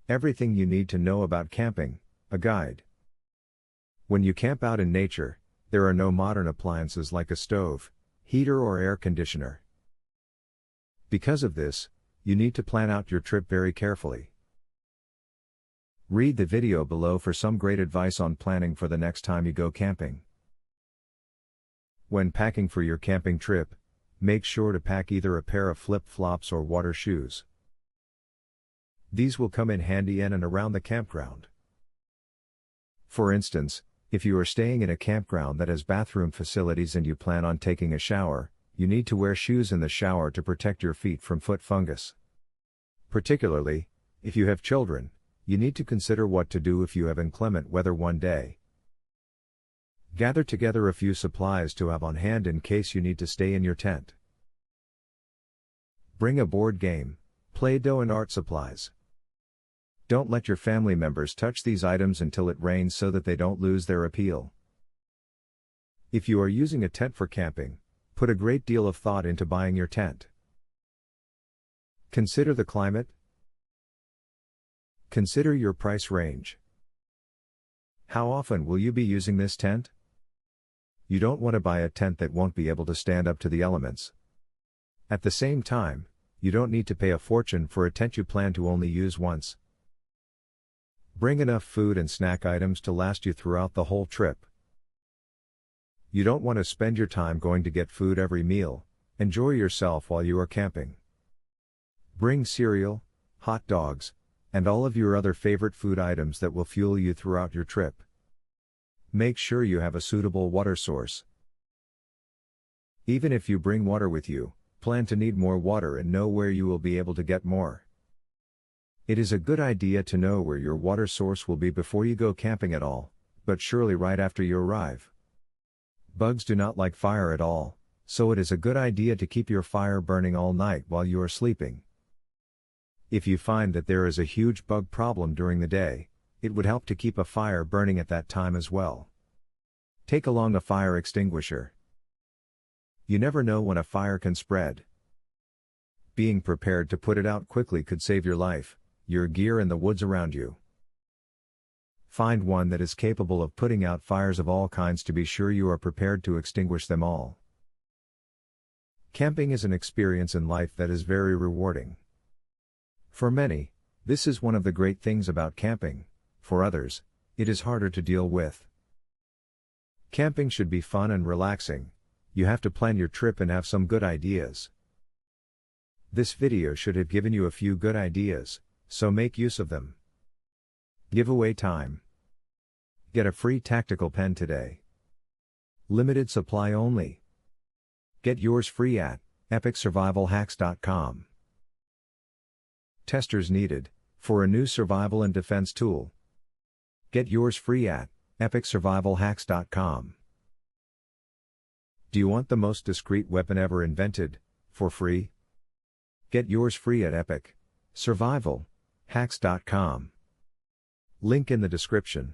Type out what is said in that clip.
Everything you need to know about camping, a guide. When you camp out in nature, there are no modern appliances like a stove, heater or air conditioner. Because of this, you need to plan out your trip very carefully. Read the video below for some great advice on planning for the next time you go camping. When packing for your camping trip, make sure to pack either a pair of flip-flops or water shoes. These will come in handy in and around the campground. For instance, if you are staying in a campground that has bathroom facilities and you plan on taking a shower, you need to wear shoes in the shower to protect your feet from foot fungus. Particularly, if you have children, you need to consider what to do if you have inclement weather one day. Gather together a few supplies to have on hand in case you need to stay in your tent. Bring a board game, Play-Doh and art supplies. Don't let your family members touch these items until it rains so that they don't lose their appeal. If you are using a tent for camping, put a great deal of thought into buying your tent. Consider the climate. Consider your price range. How often will you be using this tent? You don't want to buy a tent that won't be able to stand up to the elements. At the same time, you don't need to pay a fortune for a tent you plan to only use once. Bring enough food and snack items to last you throughout the whole trip. You don't want to spend your time going to get food every meal. Enjoy yourself while you are camping. Bring cereal, hot dogs, and all of your other favorite food items that will fuel you throughout your trip. Make sure you have a suitable water source. Even if you bring water with you, plan to need more water and know where you will be able to get more. It is a good idea to know where your water source will be before you go camping at all, but surely right after you arrive. Bugs do not like fire at all, so it is a good idea to keep your fire burning all night while you are sleeping. If you find that there is a huge bug problem during the day, it would help to keep a fire burning at that time as well. Take along a fire extinguisher. You never know when a fire can spread. Being prepared to put it out quickly could save your life, your gear and the woods around you. Find one that is capable of putting out fires of all kinds to be sure you are prepared to extinguish them all. Camping is an experience in life that is very rewarding. For many, this is one of the great things about camping. For others, it is harder to deal with. Camping should be fun and relaxing. You have to plan your trip and have some good ideas. This video should have given you a few good ideas, so make use of them. Giveaway time. Get a free tactical pen today. Limited supply only. Get yours free at epicsurvivalhacks.com. Testers needed, for a new survival and defense tool. Get yours free at epicsurvivalhacks.com. Do you want the most discreet weapon ever invented, for free? Get yours free at epicsurvivalhacks.com. Link in the description.